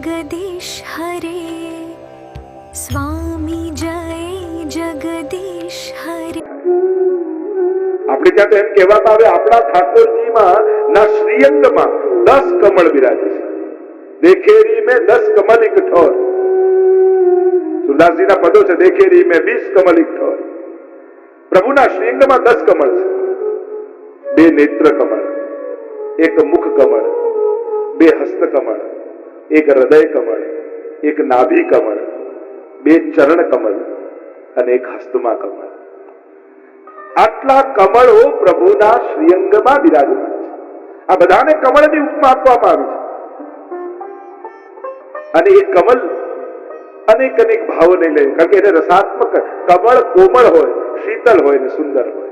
जगदीश हरे स्वामी जय जगदीश हरे। આપણે ત્યાં તો એમ કહેવામાં આવે આપણા ઠાકોરજીમાં ના શ્રીઅંગમાં 10 કમળ બિરાજે છે. દેખેરી મેં 10 કમલ એક ઠોર. સુરદાસજીના પદો છે, દેખેરી મેં 20 કમલ એક ઠોર. પ્રભુના શ્રીઅંગમાં 10 કમળ છે. 2 નેત્ર કમળ, 1 મુખ કમળ, 2 હસ્ત કમળ, 1 હૃદય કમળ, 1 નાભી કમળ, 2 ચરણ કમળ અને 1 હસ્તમાં કમળ. આટલા કમળો પ્રભુના શ્રીઅંગમાં બિરાજમાન છે. આ બધાને કમળની ઉપમા આપવામાં આવી છે. અને એ કમળ અનેક અનેક ભાવોને લે, કારણ કે એને રસાત્મક. કમળ કોમળ હોય, શીતળ હોય ને સુંદર હોય.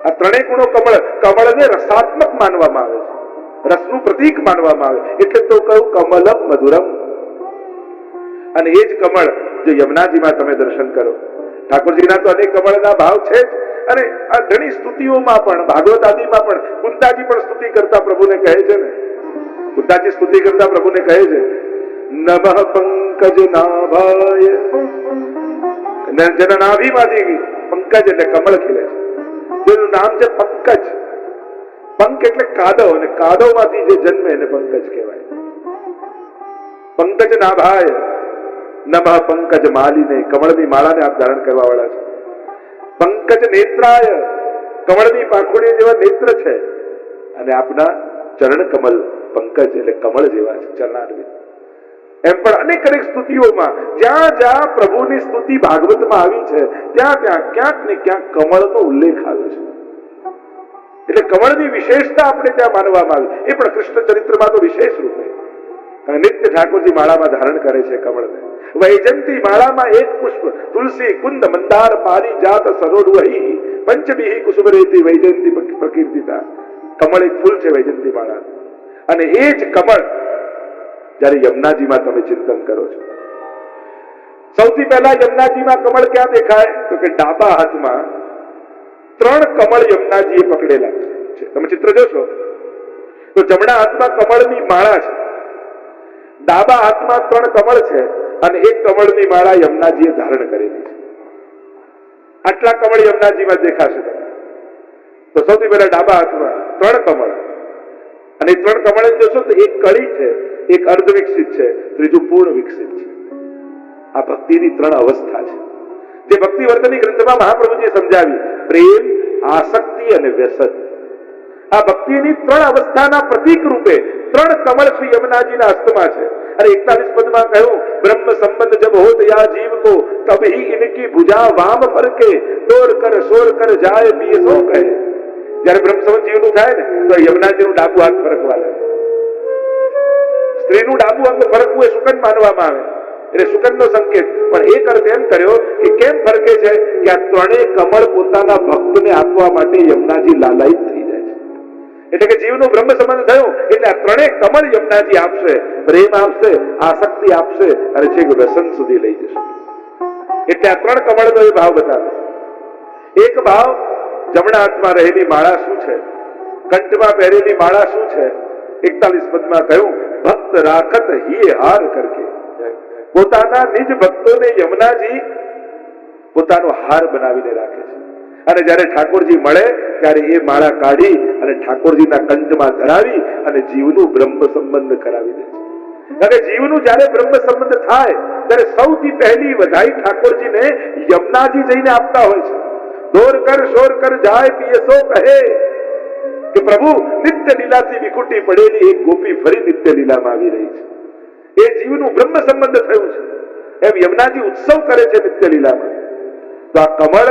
આ ત્રણેય ગુણો કમળને રસાત્મક માનવામાં આવે છે, રસનું પ્રતીક માનવામાં આવે. એટલે તો કહ્યું કમલમ મધુરમ. અને એ જ કમળ જો યમુનાજીમાં તમે દર્શન કરો, ઠાકોરજીના તો અનેક કમળના ભાવ છે જ. અને આ ઘણી સ્તુતિઓમાં પણ, ભાગવત આદિમાં પણ કુંતાજી પણ સ્તુતિ કરતા પ્રભુને કહે છે ને, કુંતાજી સ્તુતિ કરતા પ્રભુને કહે છે, નમઃ પંકજ નાભાય. જેના નાભીમાંથી પંકજ એટલે કમળ ખીલે છે, જેનું નામ છે પંકજ. પંક એટલે કાદવ, અને કાદવમાંથી જે જન્મે એને પંકજ કહેવાય. પંકજ નાભાય નમઃ પંકજ માલિને. કમળની માળાને આપ ધારણ કરવા વાળા છો. પંકજ નેત્રાય, કમળની પાંખુડી જેવા નેત્ર છે. અને આપના ચરણ કમલ પંકજ એટલે કમળ જેવા છે, ચરણારવિંદ. એમ પણ અનેક અનેક સ્તુતિઓમાં જ્યાં જ્યાં પ્રભુની સ્તુતિ ભાગવતમાં આવી છે, ત્યાં ત્યાં ક્યાંક ને ક્યાંક કમળનો ઉલ્લેખ આવ્યો છે. એટલે કમળની વિશેષતા આપણે ત્યાં માનવામાં આવી. એ પણ કૃષ્ણ ચરિત્રમાં તો વિશેષ રૂપે નિત્ય ઠાકોરજી માળામાં ધારણ કરે છે કમળને. વૈજંતી માળામાં 1 પુષ્પ, તુલસી કુંદ મંદાર પારિજાત સરોડવહી પંચમીહી કુસુમરેતી વૈજંતી પ્રકીર્તિતા. કમળ એક ફૂલ છે વૈજંતી માળા. અને એ જ કમળ જ્યારે યમુનાજીમાં તમે ચિંતન કરો છો, સૌથી પહેલા યમુનાજીમાં કમળ ક્યાં દેખાય? તો કે ડાબા હાથમાં 3 કમળ યમુનાજીએ પકડેલા છે. તમે ચિત્ર જોશો તો જમણા હાથમાં કમળની માળા છે, ડાબા હાથમાં 3 કમળ છે, અને 1 કમળની માળા યમુનાજીએ ધારણ કરેલી છે. આટલા કમળ યમુનાજીમાં દેખાશે તમને. તો સૌથી પહેલા ડાબા હાથમાં 3 કમળ, અને 3 કમળ જોશો તો 1 કળી છે, 1 અર્ધ વિકસિત છે, ત્રીજું પૂર્ણ વિકસિત છે. આ ભક્તિની 3 અવસ્થા છે, જે ભક્તિવર્ધની ગ્રંથમાં મહાપ્રભુજીએ સમજાવી. પ્રેમ, આસક્તિ અને વ્યસન. આ ભક્તિની 3 અવસ્થાના પ્રતીક રૂપે 3 કમળ શ્રી યમુનાજીના હસ્તમાં છે. અને 41 પદમાં કહ્યું, બ્રહ્મ સંબંધ જબ હોત યા જીવ को तब ही इनकी भुजा वाम फरके तोड़ कर शोर कर जाए पिए सो કહે. જ્યારે બ્રહ્મ સંબંધ જીવનું થાય ને તો યમુનાજીનું ડાબુ હાથ ફરકવા લાગે. સ્ત્રીનું ડાબુ અંગ ફરકવું એ સુકન માનવામાં આવે, એટલે સુકનનો સંકેત. પણ એક અર્થ એમ કર્યો કે કેમ ફરકે છે કે આ 3 કમળ પોતાના ભક્તને આપવા માટે યમુનાજી લાલાયિત થઈ જાય છે. એટલે કે જીવનો બ્રહ્મ સંબંધ થયો એટલે આ 3 કમળ યમુનાજી આપશે. પ્રેમ આપશે, આસક્તિ આપશે, અને છેક વ્યસન સુધી લઈ જશે. એટલે આ 3 કમળનો એ ભાવ બતાવે. એક ભાવ જમણા હાથમાં રહેલી માળા શું છે, કંઠમાં પહેરેલી માળા શું છે. 41 પદમાં કહ્યું, ભક્ત રાખત હિય હાર કરકે. પોતાના નિજ ભક્તોને યમુનાજી પોતાનો હાર બનાવીને રાખે છે. અને જ્યારે ઠાકોરજી મળે ત્યારે એ માળા કાઢી અને ઠાકોરજીના કંઠમાં ધરાવી અને જીવનું બ્રહ્મ સંબંધ કરાવી દે છે. અને જીવનું જ્યારે બ્રહ્મ સંબંધ થાય ત્યારે સૌથી પહેલી વધાઈ ઠાકોરજીને યમુનાજી જઈને આપતા હોય છે. દોર કર શોર કર જાય પિએ સો કહે કે પ્રભુ નિત્ય લીલાથી વિખૂટી પડેલી એક ગોપી ફરી નિત્ય લીલામાં આવી રહી છે. એ જીવનું બ્રહ્મ સંબંધ થયું છે. એમ યમુનાજી ઉત્સવ કરે છે નિત્ય લીલામાં. તો આ કમળ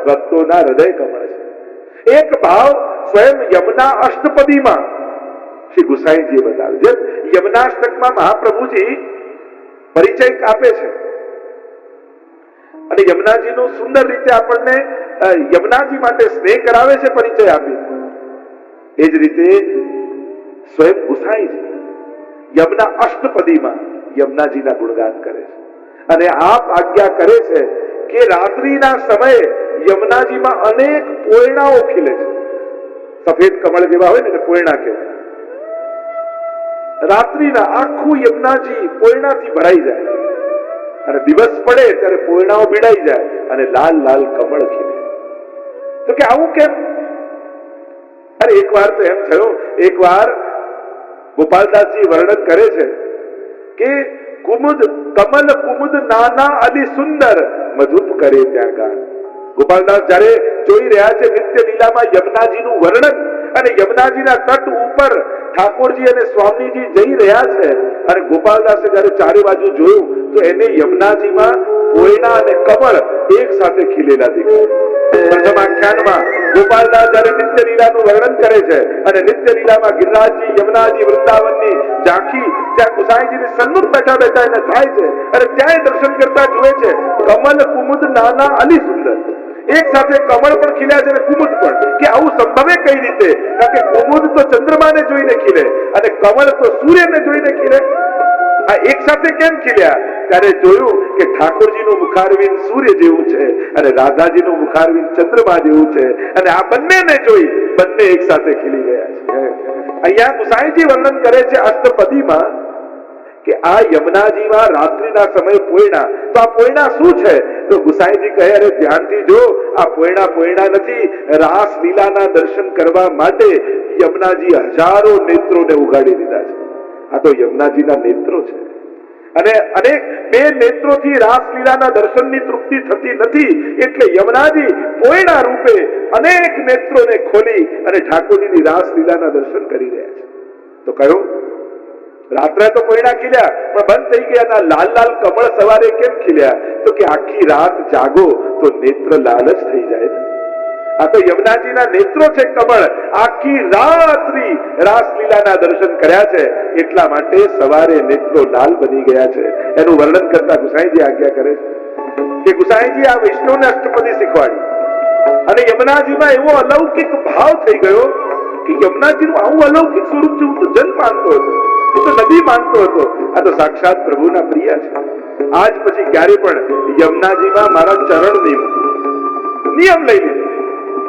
ભક્તોના હૃદય કમળ છે. એક ભાવ સ્વયં યમુના અષ્ટપદીમાં શ્રી ગુસાઈજીએ બતાવ્યું. જેમ યમુનાષ્ટકમાં મહાપ્રભુજી પરિચય આપે છે અને યમુનાજીનો સુંદર રીતે આપણને યમુનાજી માટે સ્નેહ કરાવે છે પરિચય આપી, એ જ રીતે સ્વયં ગુસાઈજી યમુના અષ્ટપદીમાં યમુનાજીના ગુણગાન કરે છે. અને આપ આજ્ઞા કરે છે કે રાત્રિના સમયે યમુનાજીમાં અનેક પોયણાઓ ખીલે છે. સફેદ કમળ જેવા હોય ને પોયણા કહેવાય. રાત્રિના આખું યમુનાજી પોયણાથી ભરાઈ જાય અને દિવસ પડે ત્યારે પોયણાઓ ભીડાઈ જાય અને લાલ લાલ કમળ ખીલે. તો કે આવું કેમ? અરે એક વાર તો એમ થયો, એક વાર ગોપાલદાસજી વર્ણન કરે છે કે કુમુદ કમલ કુમુદ નાના અલી સુંદર મધુપ કરે ત્યાં ગાન. ગોપાલદાસ જયારે જોઈ રહ્યા છે નિત્ય લીલામાં યમુનાજીનું વર્ણન અને યમુનાજીના તટ ઉપર ઠાકોરજી અને સ્વામીજી જઈ રહ્યા છે અને ગોપાલદાસે જયારે ચારે બાજુ જોયું તો એને યમુનાજીમાં પોયણા અને કમળ એક સાથે ખીલેલા દેખાય. પ્રથમ આખ્યાનમાં ગોપાલદાસ જયારે નિત્ય લીલાનું વર્ણન કરે છે અને નિત્ય લીલામાં ગિરિરાજજી યમુનાજી વૃંદાવનની ઝાંખી ત્યાં ગુસાઈજીની સન્મુખ બેઠા બેઠા એને થાય છે અને ત્યાં દર્શન કરતા જુએ છે કમલ કુમુદ નાના અલી સુંદર, એક સાથે કમળ પણ ખીલ્યા છે અને કુમુદ પણ. કે આવું સંભવે કઈ રીતે? કારણ કે કુમુદ તો ચંદ્રમાને જોઈને ખીલે અને કમળ તો સૂર્યને જોઈને ખીલે. આ એક સાથે કેમ ખીલ્યા? ત્યારે જોયું કે ઠાકોરજીનું મુખારવિંદ સૂર્ય જેવું છે અને રાધાજીનું મુખારવિંદ ચંદ્રમા જેવું છે અને આ બંનેને જોઈ બંને એક સાથે ખીલી ગયા છે. અહીંયા ગુસાઈજી વર્ણન કરે છે અષ્ટપદીમાં કે આ યમુનાજીમાં રાત્રિના સમય પોયણા. તો આ પોયણા શું છે? તો ગુસાઈજી કહે અરે ધ્યાનથી જો, આ પોયણા નથી, રાસ લીલાના દર્શન કરવા માટે યમુનાજી હજારો નેત્રોને ઉગાડી દીધા છે. આ તો યમુનાજીના નેત્રો છે અને અનેક બે નેત્રોથી રાસલીલાના દર્શનની તૃપ્તિ થતી નથી એટલે યમુનાજી પોયણા રૂપે અનેક નેત્રોને ખોલી અને ઠાકોરજીની રાસલીલાના દર્શન કરી રહ્યા છે. તો કહ્યું રાત્રે તો પોયણા ખીલ્યા પણ બંધ થઈ ગયા, લાલ લાલ કમળ સવારે કેમ ખીલ્યા? તો કે આખી રાત જાગો તો નેત્ર લાલ જ થઈ જાય. આ તો યમુનાજીના નેત્રો છે કમળ. આખી રાત્રિ રાસલીલાના દર્શન કર્યા છે એટલા માટે સવારે નેત્રો લાલ બની ગયા છે. એનું વર્ણન કરતા ગુસાઈજી આજ્ઞા કરે છે કે ગુસાઈજી આ વૈષ્ણવને અષ્ટપદી શીખવાડી અને યમુનાજીમાં એવો અલૌકિક ભાવ થઈ ગયો કે યમુનાજીનું આવું અલૌકિક સ્વરૂપ છે. હું તો જલ માનતો હતો, હું તો નદી માનતો હતો, આ તો સાક્ષાત પ્રભુના પ્રિય છે. આજ પછી ક્યારે પણ યમુનાજીમાં મારા ચરણ નહીં મૂકું. નિયમ લઈ લીધો.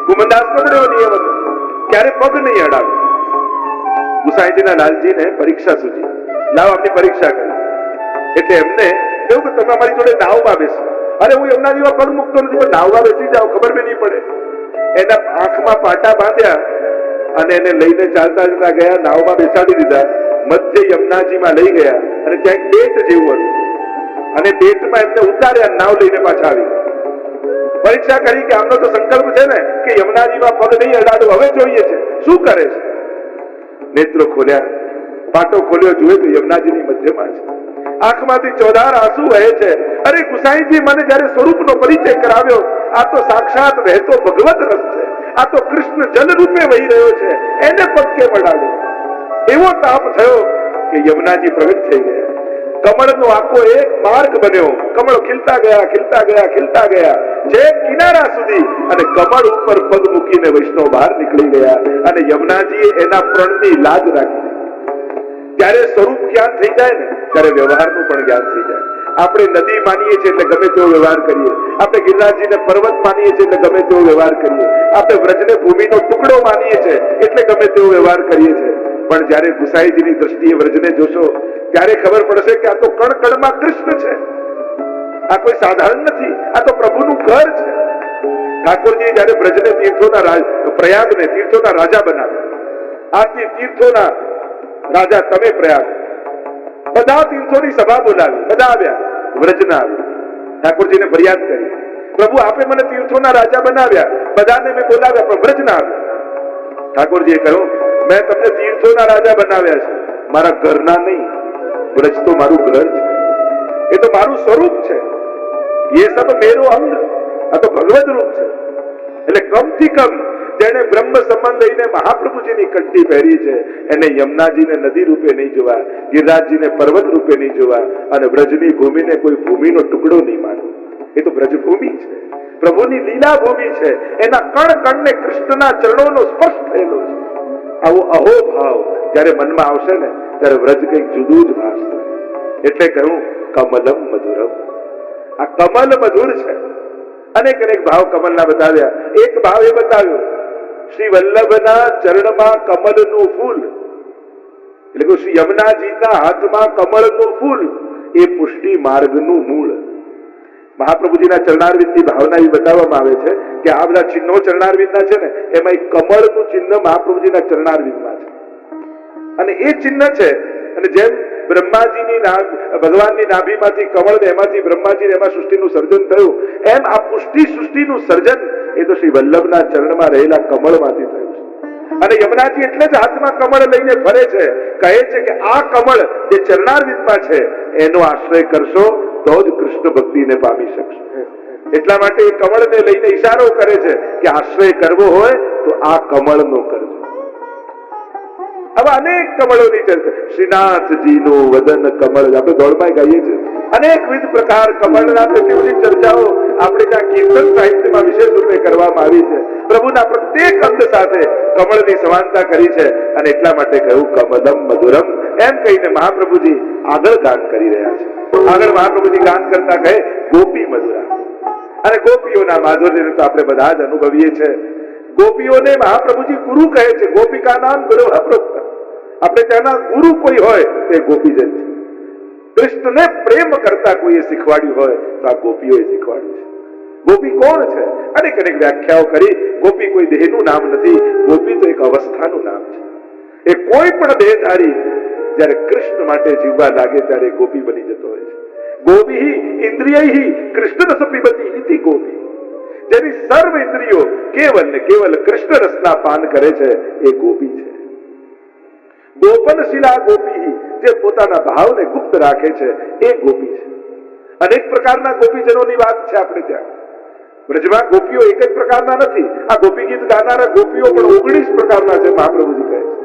ગુમનદાસનો પણ એવો નિયમ હતો, ક્યારે પગ નહીં અડાવે. ગુસાઈજીના લાલજીને પરીક્ષા સૂજી, લાવ આપની પરીક્ષા કરી. એટલે એમને એવું કે તમે અમારી જોડે નાવમાં બેસો. અરે હું યમુનાજીમાં પગ મૂકતો નથી પણ નાવમાં બેસી જાઓ, ખબર બી નહીં પડે. એના આંખમાં પાટા બાંધ્યા અને એને લઈને ચાલતા ચાલતા ગયા, નાવમાં બેસાડી દીધા, મધ્ય યમુનાજીમાં લઈ ગયા અને ત્યાં એક બેટ જેવું હતું અને બેટમાં એમને ઉતાર્યા, નાવ લઈને પાછા આવી. પરીક્ષા કરી કે આમનો તો સંકલ્પ છે ને કે યમુનાજીમાં પગ નહીં અડાડું, હવે જોઈએ છે શું કરે છે. નેત્રો ખોલ્યા, પાટો ખોલ્યો, જુએ તો યમુનાજીની મધ્યમાં છે. આંખમાંથી ચોધાર આંસુ વહે છે. અરે ગુસાઈજી મને જયારે સ્વરૂપનો પરિચય કરાવ્યો, આ તો સાક્ષાત વહેતો ભગવત રસ છે, આ તો કૃષ્ણ જલ રૂપે વહી રહ્યો છે, એને પગ કેમ અડાડ્યો? એવો તાપ થયો કે યમુનાજી પ્રગટ થઈ ગયા. કમળનો આખો એક માર્ગ બન્યો. કમળ ખીલતા ગયા, ખીલતા ગયા, ખીલતા ગયા જે કિનારા સુધી અને કમળ ઉપર પગ મૂકીને વૈષ્ણવ બહાર નીકળી ગયા અને યમુનાજીએ એના પ્રણની લાજ રાખી. ત્યારે સ્વરૂપ જ્ઞાન થઈ જાય ને ત્યારે વ્યવહારનું પણ જ્ઞાન થઈ જાય. આપણે નદી માનીએ છીએ એટલે ગમે તેવો વ્યવહાર કરીએ, આપણે ગિરિરાજજીને પર્વત માનીએ છીએ એટલે ગમે તેવો વ્યવહાર કરીએ, આપણે વ્રજને ભૂમિનો ટુકડો માનીએ છીએ એટલે ગમે તેવો વ્યવહાર કરીએ છીએ. પણ જયારે ગુસાઈજીની દ્રષ્ટિએ વ્રજને જોશો ત્યારે ખબર પડશે કે આ તો કણ કણમાં કૃષ્ણ છે. આ કોઈ સાધારણ નથી, આ તો પ્રભુનું ઘર છે. ઠાકોરજી જયારે વ્રજને તીર્થોના પ્રયાગને તીર્થોના રાજા બનાવ્યા, આથી તીર્થોના રાજા તમે પ્રયાગ, બધા તીર્થોની સભા બોલાવી, બધા આવ્યા, વ્રજના આવ્યા. ઠાકોરજીને ફરિયાદ કરી, પ્રભુ આપે મને તીર્થોના રાજા બનાવ્યા, બધાને મેં બોલાવ્યા પણ વ્રજના આવ્યા. ઠાકોરજીએ કહ્યું મેં તમને તીર્થોના રાજા બનાવ્યા છે, મારા ઘરના નહીં. વ્રજ તો મારું ઘર છે, એ તો મારું સ્વરૂપ છે. એ સબ મેરો અંગ, આ તો ભગવદ રૂપ છે. એટલે કમથી કમ જેને બ્રહ્મ સંબંધ લઈને મહાપ્રભુજીની કંઠી પહેરી છે એને યમુનાજીને નદી રૂપે નહીં જોવા, ગિરિરાજજીને પર્વત રૂપે નહીં જોવા અને વ્રજની ભૂમિને કોઈ ભૂમિનો ટુકડો નહીં માનવો. એ તો બ્રજભૂમિ છે, પ્રભુની લીલા ભૂમિ છે. એના કણ કણને કૃષ્ણના ચરણોનો સ્પર્શ થયેલો છે. આવો અહોભાવ જયારે મનમાં આવશે ને ત્યારે વ્રજ કંઈક જુદું જ ભાષશે. એટલે કહ્યું કમલમ મધુરમ. આ કમલ મધુર છે. અનેક અનેક ભાવ કમલના બતાવ્યા. એક ભાવ એ બતાવ્યો શ્રી વલ્લભના ચરણમાં કમલનું ફૂલ. એટલે કે શ્રી યમુનાજીના હાથમાં કમળનું ફૂલ એ પુષ્ટિ માર્ગનું મૂળ. મહાપ્રભુજીના ચરણારવિંદની ભાવના એ બતાવવામાં આવે છે કે આ બધા ચિહ્નો ચરણારવિંદના છે ને, એમાં એક કમળનું ચિહ્ન મહાપ્રભુજીના ચરણારવિંદમાં છે. અને એ ચિહ્ન છે. અને જેમ બ્રહ્માજીની ભગવાનની નાભીમાંથી કમળ ને એમાંથી બ્રહ્માજી એમાં સૃષ્ટિનું સર્જન થયું, એમ આ પુષ્ટિ સૃષ્ટિનું સર્જન એ તો શ્રી વલ્લભના ચરણમાં રહેલા કમળમાંથી થયું છે. અને યમુનાજી એટલે જ હાથમાં કમળ લઈને ફરે છે, કહે છે કે આ કમળ જે ચરણારવિંદમાં છે એનો આશ્રય કરશો તો જ કૃષ્ણ ભક્તિને પામી શકશો. એટલા માટે એ કમળને લઈને ઈશારો કરે છે કે આશ્રય કરવો હોય તો આ કમળનો કરજો. હવે અનેક કમળોની ચર્ચા, શ્રીનાથજીનું વદન કમળ આપણે દોડમાં ગાઈએ છીએ. અનેકવિધ પ્રકાર કમળના કેટલી બધી ચર્ચાઓ આપણે ત્યાં કીર્તન સાહિત્યમાં વિશેષ રૂપે કરવામાં આવી છે. પ્રભુના પ્રત્યેક અંગ સાથે કમળની સમાનતા કરી છે. અને એટલા માટે કહ્યું કમલમ મધુરમ, એમ કહીને મહાપ્રભુજી આગળ ગાન કરી રહ્યા છે. આગળ મહાપ્રભુજી ગાન કરતા કહે ગોપી મધુરા. અને ગોપીઓના માધુર્યને તો આપણે બધા જ અનુભવીએ છીએ. ગોપીઓને મહાપ્રભુજી ગુરુ કહે છે. ગોપિકા નામ ગુરુ અપ્રોક્ત. આપણે ત્યાંના ગુરુ કોઈ હોય તે ગોપીજન છે. કૃષ્ણને પ્રેમ કરતા કોઈએ શીખવાડ્યું હોય તો આ ગોપીઓએ શીખવાડ્યું છે. ગોપી કોણ છે? અનેક અનેક વ્યાખ્યાઓ કરી. ગોપી કોઈ દેહનું નામ નથી. ગોપી તો એક અવસ્થાનું નામ છે. એ કોઈ પણ દેહધારી જ્યારે કૃષ્ણ માટે જીવવા લાગે ત્યારે ગોપી બની જતો હોય છે. ગોપી ઇન્દ્રિયૈ કૃષ્ણ રસ પીબતી ઇતિ ગોપી. જેની સર્વ ઇન્દ્રિયો કેવલ ને કેવલ કૃષ્ણ રસના પાન કરે છે એ ગોપી છે. ગોપનશીલા ગોપી, જે પોતાના ભાવને ગુપ્ત રાખે છે એ ગોપી છે. અનેક પ્રકારના ગોપીજનોની વાત છે આપણે ત્યાં. બ્રજમાં ગોપીઓ એક જ પ્રકારના નથી. આ ગોપી ગીત ગાનારા ગોપીઓ પણ 19 પ્રકારના છે. મહાપ્રભુજી કહે છે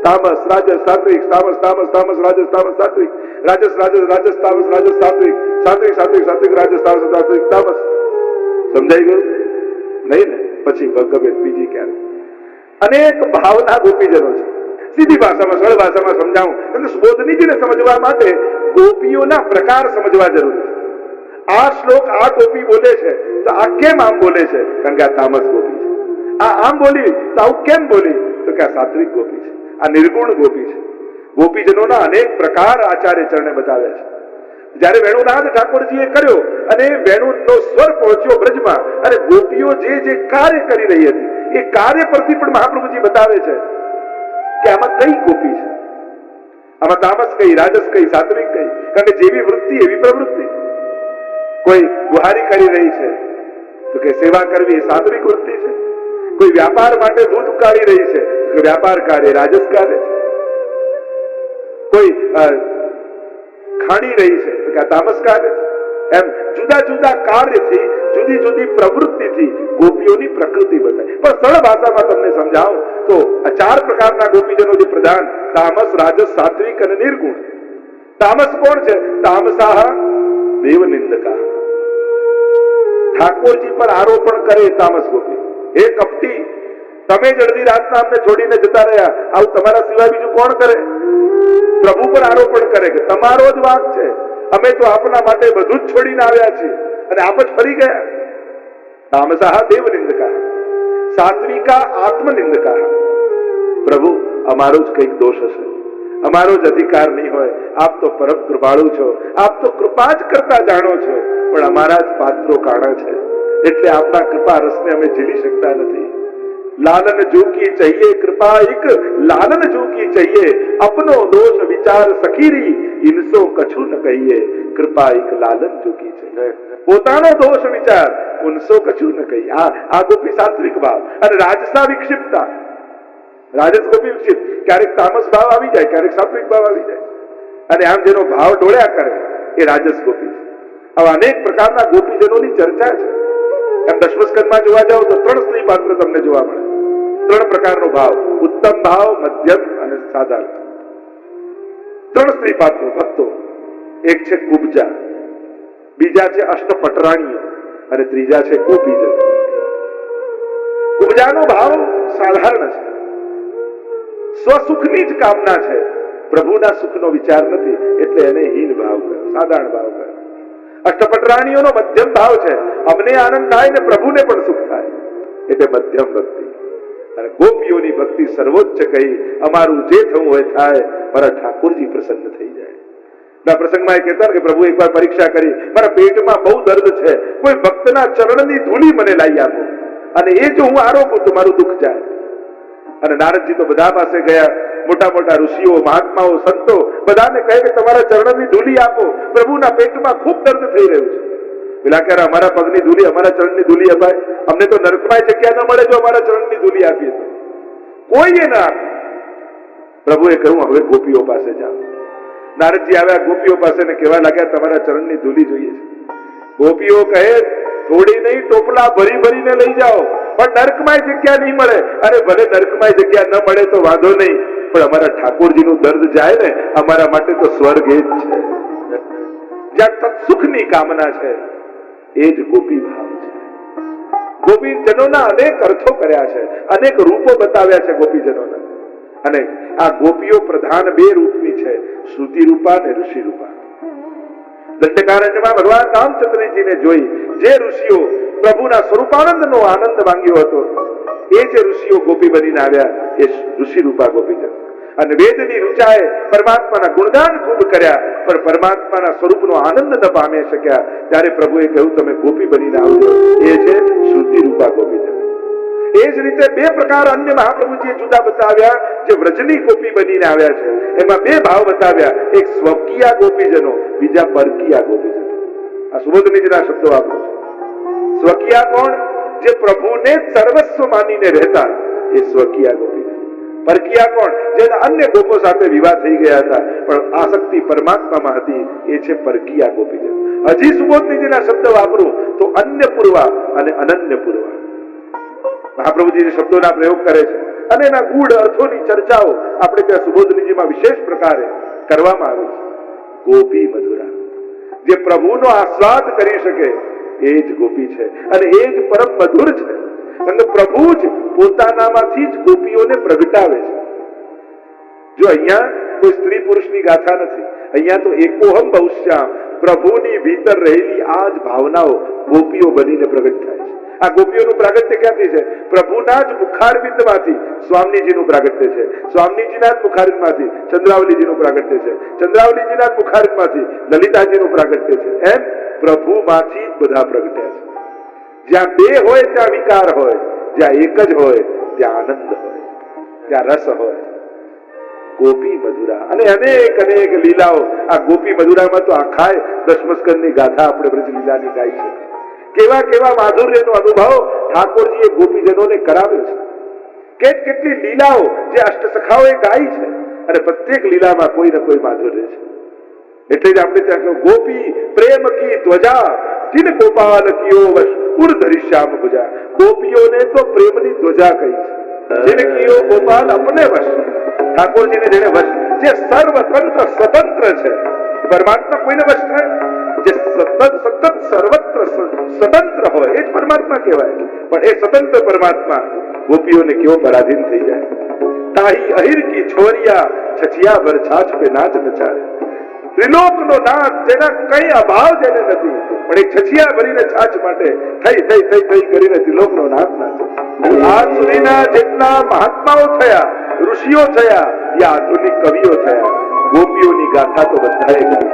તામસ રાજસ સાત્વિક, તામસ તામસ તામસ રાજસ તામસ સાત્વિક, રાજસ રાજસ રાજસ તામસ રાજસ સાત્વિક, સાત્વિક સાત્વિક સાત્વિક રાજસ તામસ સાત્વિક તામસ. સમજાઈ ગયું નહીં ને? પછી ગમે બીજી ક્યારે અનેક ભાવના ગોપીજનો છે. સીધી ભાષામાં સરળ ભાષામાં સમજાવું એટલે સુબોધનીજીને સમજવા માટે ગોપીઓના પ્રકાર સમજવા જરૂરી છે. આ શ્લોક આ ગોપી બોલે છે તો આ કેમ આમ બોલે છે? કારણ કે આ તામસ ગોપી છે. આ આમ બોલી તો આવું કેમ બોલી? તો કે આ સાત્વિક ગોપી છે, આ નિર્ગુણ ગોપી છે. ગોપીજનોના અનેક પ્રકાર આચાર્ય ચરણે બતાવ્યા છે. જયારે વેણુનાથ ઠાકોરજીએ કર્યો અને વેણુનો સ્વર પહોંચ્યો બ્રજમાં અને ગોપીઓ જે જે કાર્ય કરી રહી હતી એ કાર્ય પરથી પણ મહાપ્રભુજી બતાવે છે કે આમાં કઈ ગોપી છે, આમાં તામસ કઈ, રાજસ કઈ, સાત્વિક કઈ. કારણ કે જેવી વૃત્તિ એવી પ્રવૃત્તિ. કોઈ ગુહારી કરી રહી છે તો કે સેવા કરવી એ સાત્વિક વૃત્તિ છે. કોઈ વ્યાપાર માટે દૂધ ઉકાળી રહી છે તો વ્યાપાર કાર્ય રાજસ કાર્ય છે. કોઈ ખાણી રહી છે તો કે તામસ કાર્ય છે. એમ જુદા જુદા કાર્યથી, જુદી જુદી પ્રવૃત્તિથી ગોપીઓની પ્રકૃતિ બતાય. પણ સરળ ભાષામાં તમને સમજાવું તો આ 4 પ્રકારના ગોપીજનો જે પ્રધાન તામસ, રાજસ, સાત્વિક અને નિર્ગુણ. તામસ કોણ છે? તામસાહ દેવ નિંદકા. ઠાકોરજી પર આરોપણ કરે તામસ ગોપી. હે કપટી, તમે જ અડધી રાતના અમને છોડીને જતા રહ્યા, આવું તમારા સિવાય બીજું કોણ કરે? પ્રભુ પર આરોપણ કરે કે તમારો જ વાંક છે, અમે તો આપના માટે બધું જ છોડીને આવ્યા છીએ અને આપ જ ફરી ગયા. તામસાહ દેવ નિંદકા, સાત્વિકા આત્મનિંદકા. પ્રભુ અમારો જ કંઈક દોષ હશે, અમારો જ અધિકાર નહીં હોય. આપ તો પરમ કૃપાળુ છો, આપ તો કૃપા જ કરતા જાણો છો, પણ અમારા જ પાત્રો કાણા છે એટલે આપના કૃપા રસને અમે ઝીલી શકતા નથી. लालन जो की चाहिए कृपा एक लालन जो की चाहिए अपनो दोष विचार सखीरी इनसो कछु न कहिए कृपा एक लालन जो की चाहिए. પોતાનો દોષ વિચાર ઉનસો કછું ન કહીએ. આ ગોપી સાત્વિક ભાવ. અને રાજસા વિક્ષિપ્તા, રાજસ ગોપી વિક્ષિપ્ત. ક્યારેક તામસ ભાવ આવી જાય, ક્યારેક સાત્વિક ભાવ આવી જાય અને આમ જેનો ભાવ ઢોળ્યા કરે એ રાજસ ગોપી છે. આવા અનેક પ્રકારના ગોપીજનોની ચર્ચા છે. એમ દશમસ્કંદમાં જોવા જાવ તો 3 સ્ત્રી પાત્ર તમને જોવા મળે. 3 પ્રકારનો ભાવ, ઉત્તમ ભાવ, મધ્યમ અને સાધારણ. 3 સ્ત્રી પાત્રો ભક્તો. એક છે કુબજા, બીજા છે અષ્ટપટરાણીઓ અને ત્રીજા છે ગોપીજન. કુબજાનો ભાવ સાધારણ છે, સ્વસુખની જ કામના છે, પ્રભુના સુખનો વિચાર નથી એટલે એને હીન ભાવ કર્યો, સાધારણ ભાવ કર્યો. અષ્ટપટરાણીઓનો મધ્યમ ભાવ છે, અમને આનંદ થાય ને પ્રભુને પણ સુખ થાય એટલે મધ્યમ ભક્તિ. અને ગોપીઓની ભક્તિ સર્વોચ્ચ કહી અમારું જે થવું હોય થાય, મારા ઠાકોરજી પ્રસન્ન થઈ જાય. ના પ્રસંગમાં એ કહેતા કે પ્રભુ એકવાર પરીક્ષા કરી, મારા પેટમાં બહુ દર્દ છે, કોઈ ભક્તના ચરણની ધૂલી મને લાવી આપો, અને એ જો હું આરોગું તો મારું દુઃખ જાય. અને નારદજી તો બધા પાસે ગયા, મોટા મોટા ઋષિઓ, મહાત્માઓ, સંતો બધાને કહે કે તમારા ચરણની ધૂલી આપો, પ્રભુના પેટમાં ખૂબ દર્દ થઈ રહ્યું છે. પેલા કે અમારા પગની ધૂલી, અમારા ચરણની ધૂલી અપાય, અમને તો નરકમાં જગ્યા ન મળે જો અમારા ચરણની ધૂલી આપીએ તો. કોઈએ ના આપે. પ્રભુએ કહ્યું હવે ગોપીઓ પાસે જાઓ. નારદજી આવ્યા ગોપીઓ પાસે ને કહેવા લાગ્યા તમારા ચરણની ધૂલી જોઈએ છે. ગોપીઓ કહે થોડી નહીં, ટોપલા ભરી ભરીને લઈ જાઓ, પણ નરકમાં જગ્યા નહીં મળે. અરે ભલે નરકમાં જગ્યા ન મળે તો વાંધો નહીં, પણ અમારા ઠાકોરજીનું દર્દ જાય ને, અમારા માટે તો સ્વર્ગ એ જ છે, જ્યાં તત્સુખની કામના છે. એ જ ગોપી ભાવ છે. ગોપીજનોના અનેક અર્થો કર્યા છે, અનેક રૂપો બતાવ્યા છે ગોપીજનોના. અને આ ગોપીઓ પ્રધાન બે રૂપની છે, શ્રુતિ રૂપા અને ઋષિ રૂપા. દંડકારણ્યમાં ભગવાન રામચંદ્રજીને જોઈ જે ઋષિઓ પ્રભુના સ્વરૂપાનંદનો આનંદ માંગ્યો હતો, એ જે ઋષિઓ ગોપી બનીને આવ્યા એ ઋષિ રૂપા ગોપીજન. અને વેદની ઋચાએ પરમાત્માના ગુણગાન ખૂબ કર્યા, પણ પરમાત્માના સ્વરૂપનો આનંદ ન પામી શક્યા. ત્યારે પ્રભુએ કહ્યું તમે ગોપી બનીને આવજો, એ છે શ્રુતિ રૂપા ગોપીજન. એ જ રીતે બે પ્રકાર અન્ય મહાપ્રભુજીએ જુદા બતાવ્યા, જે વ્રજની ગોપી બનીને આવ્યા છે. એમાં બે ભાવ બતાવ્યા, એક સ્વકીયા ગોપીજનો, બીજા પરકીયા ગોપીજનો. આ સુબોધનીજીના શબ્દો વાપરું છું. સ્વકીયા કોણ? જે પ્રભુને સર્વસ્વ માનીને રહેતા, એ સ્વકીયા ગોપીજન. પરકીયા કોણ? જેના અન્ય ગોપો સાથે વિવાહ થઈ ગયા હતા, પણ આસક્તિ પરમાત્મામાં હતી, એ છે પરકીયા ગોપીજન. હજી સુબોધનીજીના શબ્દ વાપરું તો અન્ય પૂર્વા અને અનન્ય પૂર્વા. મહાપ્રભુજી જે શબ્દોના પ્રયોગ કરે છે અને એના ગૂઢ અર્થોની ચર્ચાઓ આપણે ત્યાં સુબોધનીજીમાં વિશેષ પ્રકારે કરવામાં આવી છે. ગોપી મધુરા, જે પ્રભુનો આસ્વાદ કરી શકે એ જ ગોપી છે, અને એ જ પરમ મધુર છે. અને પ્રભુ જ પોતાનામાંથી જ ગોપીઓને પ્રગટાવે છે. જો અહીંયા કોઈ સ્ત્રી પુરુષની ગાથા નથી, અહીંયા તો એકોહમ બહુશ્યામ, પ્રભુની ભીતર રહેલી આ જ ભાવનાઓ ગોપીઓ બનીને પ્રગટ થાય છે. આ ગોપીઓનું પ્રાગટ્ય ક્યાંથી છે? પ્રભુના જ મુખારવિંદમાંથી સ્વામીજીનું પ્રાગટ્ય છે, સ્વામીજીના જ મુખારવિંદમાંથી ચંદ્રાવલીજીનું પ્રાગટ્ય છે, ચંદ્રાવલીજીના જ મુખારવિંદમાંથી લલિતાજીનું પ્રાગટ્ય છે. એમ પ્રભુમાંથી જ બધા પ્રગટ્યા છે. જ્યાં બે હોય ત્યાં વિકાર હોય, જ્યાં એક જ હોય ત્યાં આનંદ હોય, ત્યાં રસ હોય. ગોપી મધુરા અને અનેક અનેક લીલાઓ. આ ગોપી મધુરામાં તો આખાય દશમસ્કંદની ગાથા આપણે બ્રજ લીલાની ગાઈ છે. કેવા કેવા માધુર્યનો અનુભવ ઠાકોરજીએ ગોપીજનોને કરાવ્યો છે. કેટલી લીલાઓ જે અષ્ટસખાઓએ ગાઈ છે, અને પ્રત્યેક લીલામાં કોઈ ને કોઈ માધુર્ય છે. એટલે જ આપણે ત્યાં કહ્યું ગોપી પ્રેમ કી ધ્વજા, જીન ગોપાલ કિયો વશ ઉર ધરી શ્યામ ભુજા. ગોપીઓને તો પ્રેમની ધ્વજા કહી છે. જીન કિયો ગોપાલ અપને વશ, ઠાકોરજીને જેને વશ, જે સર્વતંત્ર સ્વતંત્ર છે. પરમાત્મા કોઈને વશ થાય? જે સતત સર્વત્ર સ્વતંત્ર હોય એ જ પરમાત્મા કહેવાય. પણ એ સ્વતંત્ર પરમાત્મા ગોપીઓને કેવો પરાધીન થઈ જાય. તાહી અહિર કી છોરિયા છછિયા ભર છાછ પે નાચ નચારે. ત્રિલોકનો નાથ, જેના કઈ અભાવ જેને નથી, પણ એક છછિયા ભરીને છાછ માટે થઈ થઈ થઈ થઈ કરીને ત્રિલોકનો નાથ નાચે. આજ સુધીના જેટલા મહાત્માઓ થયા, ઋષિઓ થયા, યા આધુનિક કવિઓ થયા, ગોપીઓની ગાથા તો બધાએ કરી.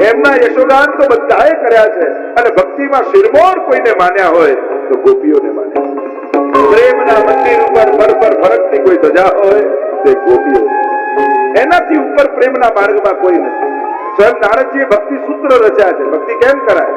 એમના યશોગાન તો બધાએ કર્યા છે. અને ભક્તિમાં શિરમોર કોઈને માન્યા હોય તો ગોપીઓને માન્યા. પ્રેમના મંદિર ઉપર પર ફરકતી કોઈ ધજા હોય તે ગોપીઓ છે. એનાથી ઉપર પ્રેમના માર્ગમાં કોઈ નથી. સ્વયં નારદજીએ ભક્તિ સૂત્ર રચ્યા છે. ભક્તિ કેમ કરાય?